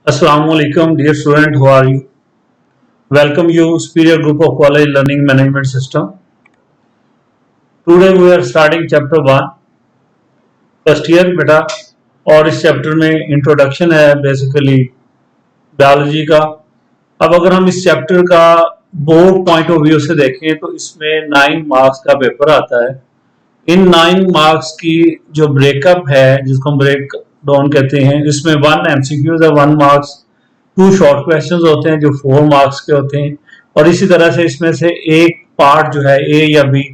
Assalamu alaikum, dear student. How are you? Welcome you, Superior Group of College Learning Management System. Today we are starting chapter 1, first year बेटा, और इस chapter में introduction है basically biology का। अब अगर हम इस चैप्टर का बोर्ड पॉइंट ऑफ व्यू से देखें तो इसमें 9 मार्क्स का पेपर आता है। इन 9 मार्क्स की जो ब्रेकअप है, जिसको हम ब्रेक डाउन कहते हैं, इसमें 1 एमसीक्यूज है 1 मार्क्स, 2 शॉर्ट क्वेश्चंस होते हैं जो 4 मार्क्स के होते हैं, और इसी तरह से इसमें से एक पार्ट जो है ए या बी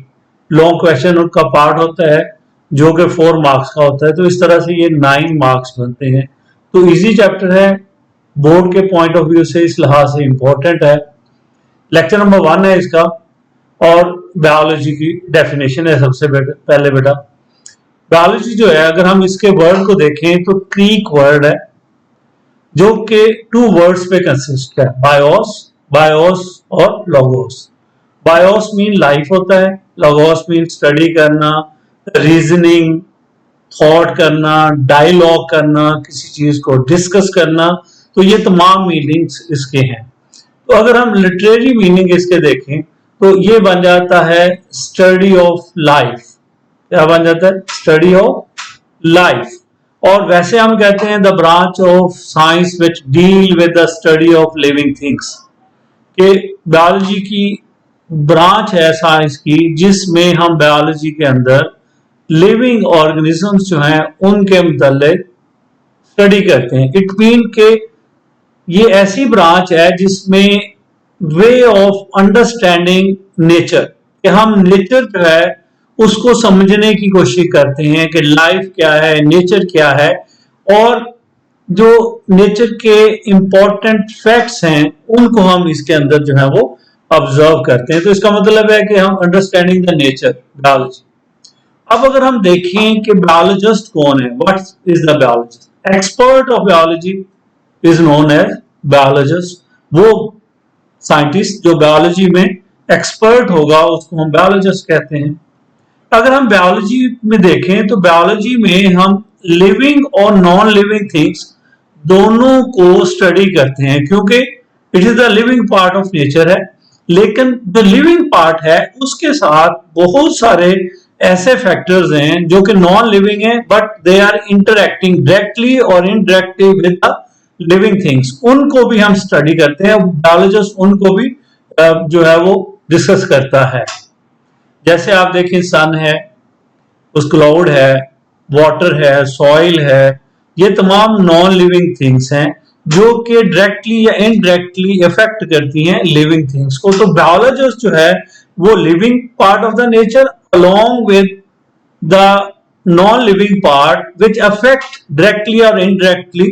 लॉन्ग क्वेश्चन उनका पार्ट होता है जो कि 4 मार्क्स का होता है। तो इस तरह से ये 9 मार्क्स बनते हैं। तो इजी चैप्टर है, बोर्ड के पॉइंट ऑफ व्यू से इस लिहाज से इंपॉर्टेंट है। लेक्चर नंबर 1 है इसका, और बायोलॉजी की डेफिनेशन है। सबसे पहले बेटा, बायोलॉजी जो है, अगर हम इसके वर्ड को देखें तो क्रीक वर्ड है जो कि 2 वर्ड्स पे कंसिस्ट है, बायोस, बायोस और लोगोस। बायोस मीन लाइफ होता है, लोगोस मीन स्टडी करना, रीजनिंग, थॉट करना, डायलॉग करना, किसी चीज को डिस्कस करना। तो ये तमाम मीनिंग्स इसके हैं। तो अगर हम लिटरेरी मीनिंग इसके देखें तो ये बन जाता है स्टडी ऑफ लाइफ। क्या बन जाता है? Study of life. और वैसे हम कहते हैं the branch of science which deal with the study of living things, कि बायोलॉजी की ब्रांच है साइंस की जिसमें हम बायोलॉजी के अंदर लिविंग ऑर्गेनिजम्स जो हैं उनके मुतालिक स्टडी करते हैं। इट मीन के ये ऐसी ब्रांच है जिसमें वे ऑफ अंडरस्टैंडिंग नेचर, कि हम नेचर जो है उसको समझने की कोशिश करते हैं कि लाइफ क्या है, नेचर क्या है, और जो नेचर के इंपॉर्टेंट फैक्ट्स हैं उनको हम इसके अंदर जो है वो ऑब्जर्व करते हैं। तो इसका मतलब है कि हम अंडरस्टैंडिंग द नेचर, बायोलॉजी। अब अगर हम देखें कि बायोलॉजिस्ट कौन है, what is the biologist? Expert of biology is known as biologist. वो साइंटिस्ट जो बायोलॉजी में एक्सपर्ट होगा उसको हम बायोलॉजिस्ट कहते हैं। अगर हम बायोलॉजी में देखें तो बायोलॉजी में हम लिविंग और नॉन लिविंग थिंग्स दोनों को स्टडी करते हैं, क्योंकि it is the living part of nature है। लेकिन जो लिविंग पार्ट है उसके साथ बहुत सारे ऐसे फैक्टर्स हैं जो कि नॉन लिविंग हैं, but they are interacting directly और indirectly with the living things. उनको भी हम स्टडी करते हैं, बायोलॉजिस्ट उनको भी जो है वो डिस्कस करता है। जैसे आप देखें, सन है, उस क्लाउड है, वाटर है, सॉइल है, ये तमाम नॉन लिविंग थिंग्स हैं जो कि डायरेक्टली या इनडायरेक्टली इफेक्ट करती हैं लिविंग थिंग्स को। तो बायोलॉजिस्ट जो है वो living part of the nature along with the non-living part which affect directly or indirectly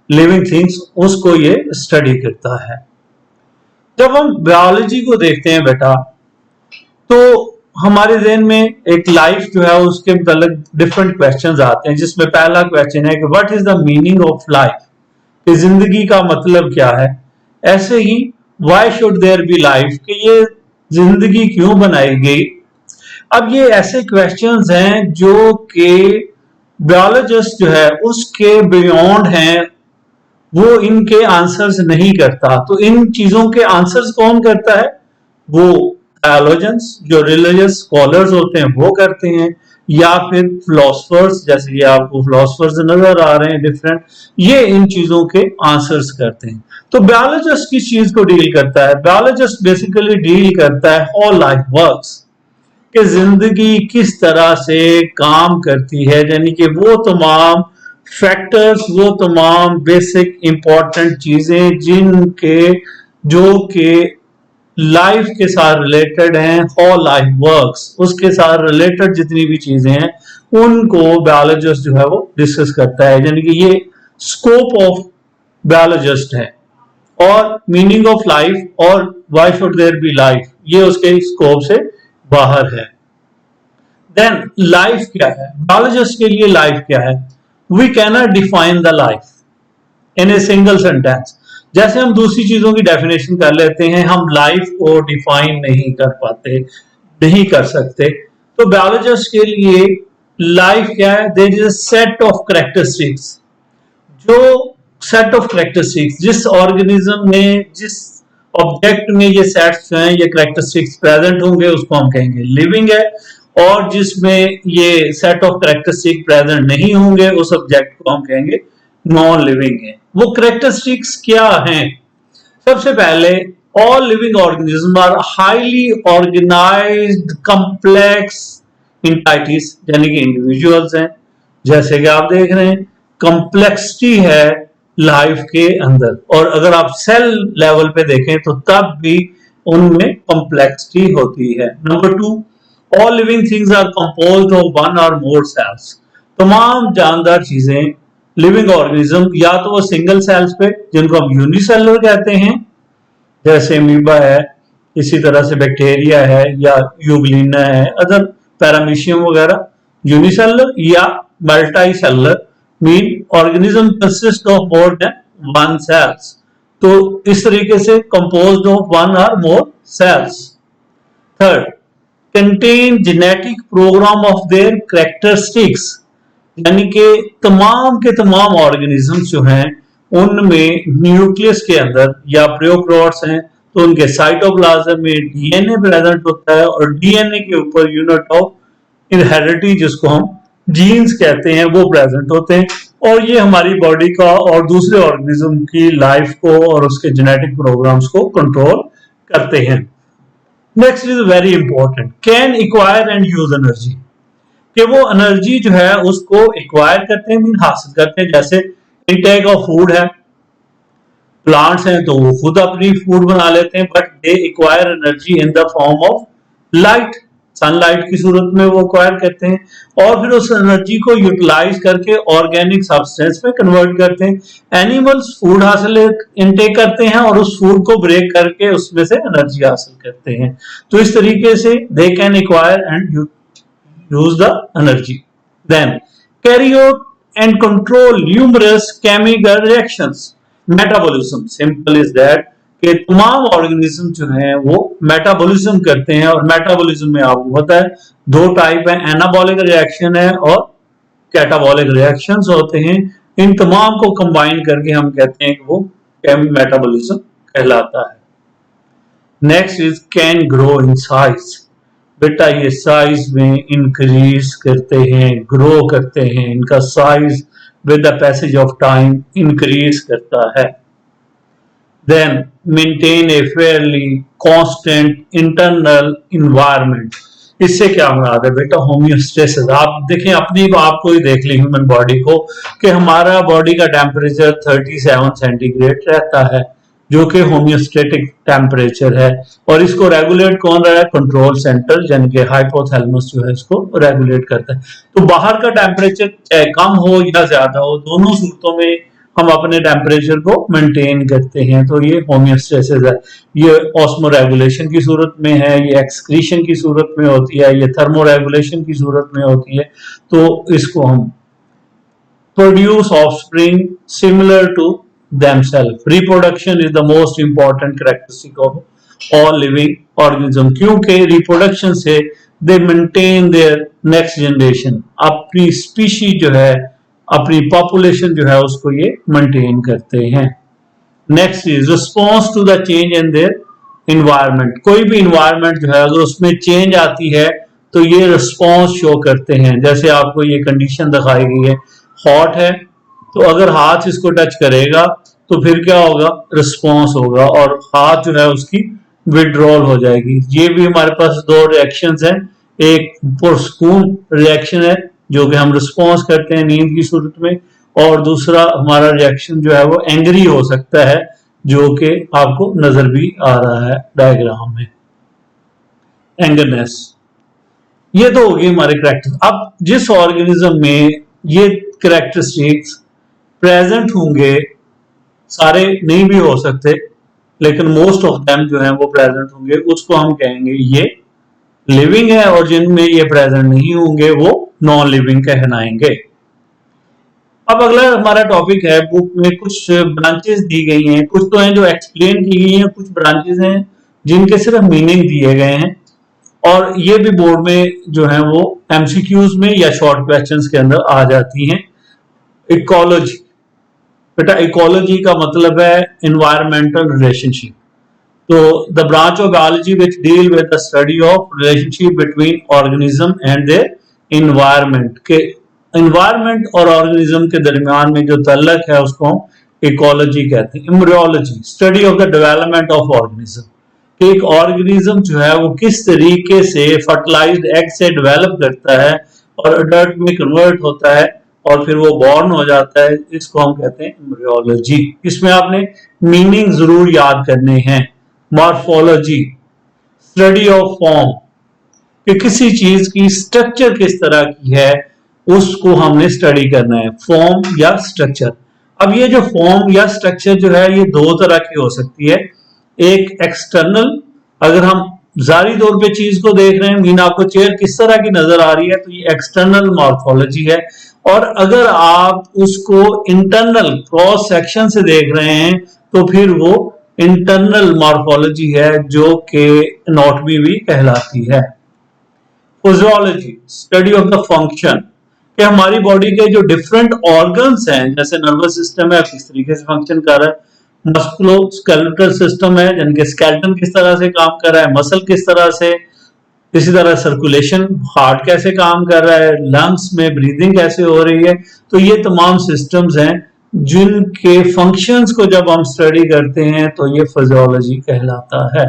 living things, उसको ये स्टडी करता है। जब हम बायोलॉजी को देखते हैं बेटा तो हमारे ज़हन में एक लाइफ जो है उसके मतलब डिफरेंट क्वेश्चंस आते हैं, जिसमें पहला क्वेश्चन है कि what is the meaning of life, कि जिंदगी का मतलब क्या है। ऐसे ही why should there be life, कि ये जिंदगी क्यों बनाई गई। अब ये ऐसे क्वेश्चंस हैं जो कि बायोलॉजिस्ट जो है उसके बियॉन्ड हैं, वो इनके आंसर्स नहीं करता। तो इन चीजों के आंसर्स कौन करता है? वो बायोलॉजिस्ट, जो रिलीजियस स्कॉलर्स होते हैं वो करते हैं, या फिर फिलोसफर्स, जैसे ये आपको फिलोसफर्स नजर आ रहे हैं डिफरेंट, ये इन चीजों के आंसर्स करते हैं। तो बायोलॉजिस्ट किस चीज को डील करता है? बायोलॉजिस्ट बेसिकली डील करता है हाउ लाइफ वर्क्स, कि जिंदगी किस तरह से काम करती है, यानी कि वो तमाम फैक्टर्स, वो तमाम बेसिक इंपॉर्टेंट चीजें जिनके जो कि लाइफ के साथ रिलेटेड हैं, हाउ लाइफ वर्क्स, उसके साथ रिलेटेड जितनी भी चीजें हैं उनको बायोलॉजिस्ट जो है वो डिस्कस करता है। यानी कि ये स्कोप ऑफ बायोलॉजिस्ट है। और मीनिंग ऑफ लाइफ और why should there be life, ये उसके स्कोप से बाहर है। देन लाइफ क्या है? बायोलॉजिस्ट के लिए लाइफ क्या है? We can not define the life in a single sentence. जैसे हम दूसरी चीजों की डेफिनेशन कर लेते हैं, हम लाइफ को डिफाइन नहीं कर पाते, नहीं कर सकते। तो बायोलॉजिस्ट के लिए लाइफ क्या है? There is a set of characteristics जो सेट ऑफ कैरेक्टरिस्टिक्स, जिस ऑर्गेनिज्म में, जिस ऑब्जेक्ट में ये सेट्स जो हैं, ये कैरेक्टरिस्टिक्स प्रेजेंट होंगे उसको हम कहेंगे लिविंग है, और जिसमें ये सेट ऑफ कैरेक्टरिस्टिक प्रेजेंट नहीं होंगे उस ऑब्जेक्ट को हम कहेंगे नॉन लिविंग है। वो कैरेक्टरिस्टिक्स क्या हैं? सबसे पहले, all living organism are highly organised complex entities, यानी कि इंडिविजुअल्स हैं। जैसे कि आप देख रहे हैं कॉम्प्लेक्सिटी है लाइफ के अंदर, और अगर आप सेल लेवल पे देखें तो तब भी उनमें कॉम्प्लेक्सिटी होती है। Number 2, all living things are composed of one और मोर सेल्स। तमाम जानदार चीजें, लिविंग ऑर्गेनिज्म, या तो वो सिंगल सेल्स पे जिनको हम यूनिसेलुलर कहते हैं, जैसे अमीबा है, इसी तरह से बैक्टीरिया है या यूग्लिना है, अदर पैरामीशियम वगैरह, यूनिसेलुलर या multicellular mean organism consist of more than one cells. तो इस तरीके से कंपोज्ड ऑफ वन और more cells. Third, contain genetic program of their characteristics, यानी कि तमाम के तमाम ऑर्गेनिजम्स जो हैं उनमें न्यूक्लियस के अंदर या प्रोकैरियोट्स हैं तो उनके साइटोप्लाज्म में डीएनए प्रेजेंट होता है, और डीएनए के ऊपर यूनिट ऑफ इनहेरिटी जिसको हम जीन्स कहते हैं वो प्रेजेंट होते हैं, और ये हमारी बॉडी का और दूसरे ऑर्गेनिज्म की लाइफ को और उसके जेनेटिक प्रोग्राम्स को कंट्रोल करते हैं। Next is very important, can acquire and use energy, कि वो एनर्जी जो है उसको एक्वायर करते हैं, मीन हासिल करते हैं। जैसे इनटेक ऑफ फूड है, प्लांट्स हैं तो वो खुद अपनी फूड बना लेते हैं, but they acquire energy in the form of light, sunlight की सूरत में वो एक्वायर करते हैं, और फिर उस एनर्जी को यूटिलाइज करके ऑर्गेनिक सब्सटेंस में कन्वर्ट करते हैं। एनिमल्स फूड हासिल इनटेक करते हैं और उस फूड को ब्रेक करके उसमें से एनर्जी हासिल करते हैं। तो इस तरीके से they can acquire and use the energy. Then carry out and control numerous chemical reactions. Metabolism, simple is that कि तमाम ऑर्गेनिज्म जो हैं वो मेटाबॉलिज्म करते हैं, और मेटाबॉलिज्म में आपको पता है दो टाइप है, एनाबॉलिक रिएक्शन है और कैटाबॉलिक रिएक्शंस होते हैं। इन तमाम को कंबाइन करके हम कहते हैं कि वो मेटाबॉलिज्म कहलाता है। Next is can grow in size, बेटा ये साइज में इंक्रीज करते हैं, ग्रो करते हैं, इनका size with the passage of time increase करता है। Then maintain a fairly constant internal environment, इससे क्या मुराद है बेटा? होम्योस्टेसिस। आप देखें अपनी आपको ही देख ली ह्यूमन बॉडी को कि हमारा बॉडी का टेम्परेचर 37 सेंटीग्रेड रहता है, जो कि होम्योस्टेटिक टेम्परेचर है, और इसको रेगुलेट कौन रहा है? कंट्रोल सेंटर, यानी कि हाइपोथैलेमस जो है इसको रेगुलेट करता है। तो बाहर का टेम्परेचर चाहे कम हो या ज्यादा हो, दोनों सूरतों में हम अपने टेम्परेचर को मेंटेन करते हैं, तो ये होम्योस्टेसिस है। ये ऑस्मो रेगुलेशन की सूरत में है, ये एक्सक्रीशन की सूरत में होती है, ये थर्मो रेगुलेशन की सूरत में होती है। तो इसको हम produce offspring similar to themselves. Reproduction is the most important characteristic of all living organism, क्योंकि reproduction से they maintain their next generation, अपनी species जो है, अपनी population जो है उसको ये maintain करते हैं। Next is response to the change in their environment. कोई भी environment जो है अगर उसमें change आती है तो ये response show करते हैं। जैसे आपको ये condition दिखाई गई है, hot है तो अगर हाथ इसको टच करेगा तो फिर क्या होगा? रिस्पॉन्स होगा, और हाथ जो है उसकी विड्रॉल हो जाएगी। ये भी हमारे पास दो रिएक्शंस हैं, एक पुरस्कून रिएक्शन है जो कि हम रिस्पॉन्स करते हैं नींद की सूरत में, और दूसरा हमारा रिएक्शन जो है वो एंग्री हो सकता है, जो कि आपको नजर भी आ रहा है डायग्राम में, एंगरनेस। ये तो होगी हमारे कैरेक्टर। अब जिस ऑर्गेनिज्म में ये कैरेक्टरिस्टिक्स प्रेजेंट होंगे, सारे नहीं भी हो सकते लेकिन मोस्ट ऑफ देम जो हैं वो प्रेजेंट होंगे, उसको हम कहेंगे ये लिविंग है, और जिनमें ये प्रेजेंट नहीं होंगे वो नॉन लिविंग कहलाएंगे। अब अगला हमारा टॉपिक है, बुक में कुछ ब्रांचेस दी गई हैं, कुछ तो हैं जो एक्सप्लेन की गई हैं, कुछ ब्रांचेस हैं जिनके सिर्फ मीनिंग दिए गए हैं, और ये भी बोर्ड में जो है वो एमसीक्यूज में या शॉर्ट क्वेश्चंस के अंदर आ जाती हैं। इकोलॉजी, बेटा इकोलॉजी का मतलब है एनवायरमेंटल रिलेशनशिप। तो the branch of biology which deal with the study of relationship between organism and their environment, के एनवायरमेंट और ऑर्गेनिज्म के दरमियान में जो तल्लक है उसको हम इकोलॉजी कहते हैं। Embryology, study of the development of organism, कि एक ऑर्गेनिज्म जो है वो किस तरीके से फर्टिलाइज्ड एग से डेवलप करता है और अडल्ट में कन्वर्ट होता है और फिर वो बॉर्न हो जाता है, इसको हम कहते हैं एम्ब्रियोलॉजी। इसमें आपने मीनिंग जरूर याद करने हैं। मॉर्फोलॉजी, स्टडी ऑफ फॉर्म, कि किसी चीज की स्ट्रक्चर किस तरह की है उसको हमने स्टडी करना है, फॉर्म या स्ट्रक्चर। अब ये जो फॉर्म या स्ट्रक्चर जो है ये दो तरह की हो सकती है। एक एक्सटर्नल, अगर हम जारी तौर पे चीज को देख रहे हैं, मीन आपको चेयर किस तरह की नजर आ रही है, तो ये एक्सटर्नल मॉर्फोलॉजी है। और अगर आप उसको इंटरनल क्रॉस सेक्शन से देख रहे हैं तो फिर वो इंटरनल मॉर्फोलॉजी है, जो कि एनाटॉमी भी कहलाती है। Physiology, study of the function, कि हमारी बॉडी के जो डिफरेंट ऑर्गन्स हैं, जैसे नर्वस सिस्टम है किस तरीके से फंक्शन कर रहा है, मस्कुलोस्केलेटल सिस्टम है यानी कि स्केलेटन किस तरह से काम कर रहा है, मसल किस तरह से, इसी तरह सर्कुलेशन, हार्ट कैसे काम कर रहा है, लंग्स में ब्रीदिंग कैसे हो रही है। तो ये तमाम सिस्टम्स हैं जिनके फंक्शंस को जब हम स्टडी करते हैं तो ये फिजियोलॉजी कहलाता है।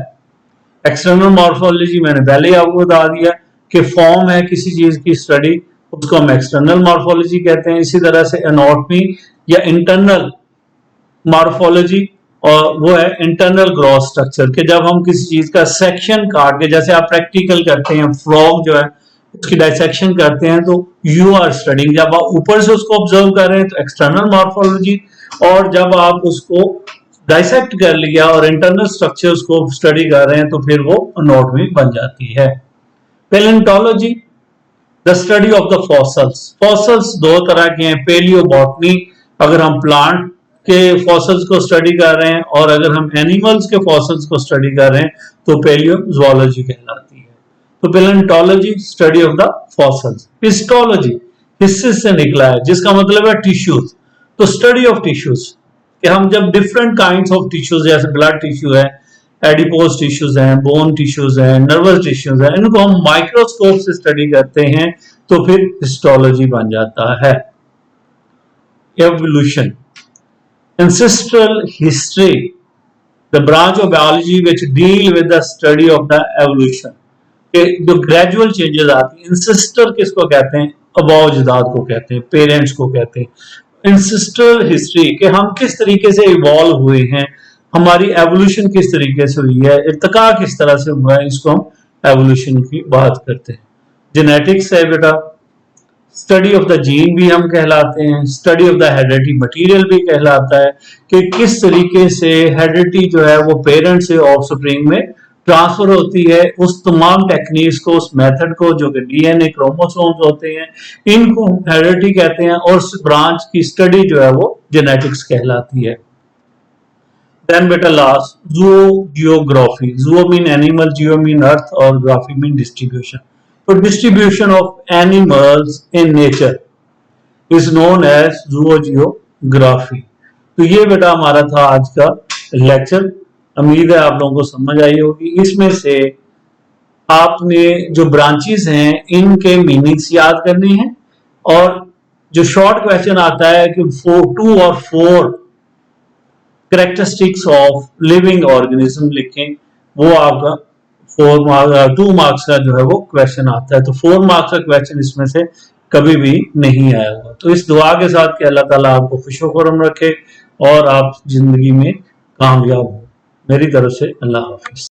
एक्सटर्नल मॉर्फोलॉजी मैंने पहले ही आपको बता दिया कि फॉर्म है किसी चीज की स्टडी, उसको हम एक्सटर्नल मॉर्फोलॉजी कहते हैं। इसी तरह से एनाटॉमी या इंटरनल मॉर्फोलॉजी, और वो है इंटरनल ग्रॉस स्ट्रक्चर, के जब हम किसी चीज का सेक्शन काट के, जैसे आप प्रैक्टिकल करते हैं, फ्रॉग जो है उसकी डाइसेक्शन करते हैं, तो यू आर स्टडिंग, जब आप ऊपर से उसको ऑब्जर्व कर रहे हैं तो एक्सटर्नल मॉर्फोलॉजी, और जब आप उसको डाइसेक्ट कर लिया और इंटरनल स्ट्रक्चर्स को स्टडी कर रहे हैं तो फिर वो एनाटॉमी बन जाती है। Palaeontology, the study of the fossils. Fossils दो तरह के हैं, पेलियोबॉटनी, अगर हम प्लांट के फॉसल्स को स्टडी कर रहे हैं, और अगर हम एनिमल्स के फॉसल्स को स्टडी कर रहे हैं तो पेलियोजोलॉजी कहलाती है। तो palaeontology, study of the fossils. Histology, हिस्से से निकला है, जिसका मतलब है टिश्यूज, तो स्टडी ऑफ टिश्यूज, कि हम जब डिफरेंट काइंड्स ऑफ टिश्यूज, जैसे ब्लड टिश्यू है, एडिपोज टिश्यूज हैं, बोन टिश्यूज हैं, नर्वस टिश्यूज हैं, इनको हम माइक्रोस्कोप से स्टडी करते हैं तो फिर हिस्टोलॉजी बन जाता है। Evolution, ancestral history, the branch of biology which deal with the study of the evolution, के जो ग्रेजुअल चेंजेस आती हैं। इंसेस्टर किसको कहते हैं? अबौजदाद को कहते हैं, पेरेंट्स को कहते हैं। इंसेस्ट्रल हिस्ट्री, कि हम किस तरीके से इवॉल्व हुए हैं, हमारी एवोल्यूशन किस तरीके से हुई है, इर्तिका किस तरह से हुआ है, इसको हम एवोल्यूशन की बात करते हैं। जेनेटिक्स है बेटा, स्टडी ऑफ द जीन भी हम कहलाते हैं, study of the heredity material भी कहलाता है, कि किस तरीके से हेरिडिटी जो है वो पेरेंट से ऑफस्प्रिंग में ट्रांसफर होती है। उस तमाम टेक्निक्स को, उस मेथड को, जो कि डीएनए क्रोमोसोम्स होते हैं, इनको हेरिडिटी कहते हैं, और उस ब्रांच की स्टडी जो है वो जेनेटिक्स कहलाती है। देन बेटा last, zoo geography, zoo mean animal, geo mean earth, और ग्राफी मीन डिस्ट्रीब्यूशन। तो distribution of animals in nature is known as zoogeography. तो ये बेटा हमारा था आज का लेक्चर, उम्मीद है आप लोगों को समझ आई होगी। इसमें से आपने जो ब्रांचेस हैं इनके मीनिंग्स याद करने हैं, और जो शॉर्ट क्वेश्चन आता है कि 2 और 4 कैरेक्टरिस्टिक्स ऑफ लिविंग ऑर्गेनिज्म लिखें, वो आपका 2 मार्क्स का जो है वो क्वेश्चन आता है। तो 4 मार्क्स का क्वेश्चन इसमें से कभी भी नहीं आया होगा। तो इस दुआ के साथ कि अल्लाह ताला आपको खुशो खुर्रम रखे और आप जिंदगी में कामयाब हो। मेरी तरफ से अल्लाह हाफिज।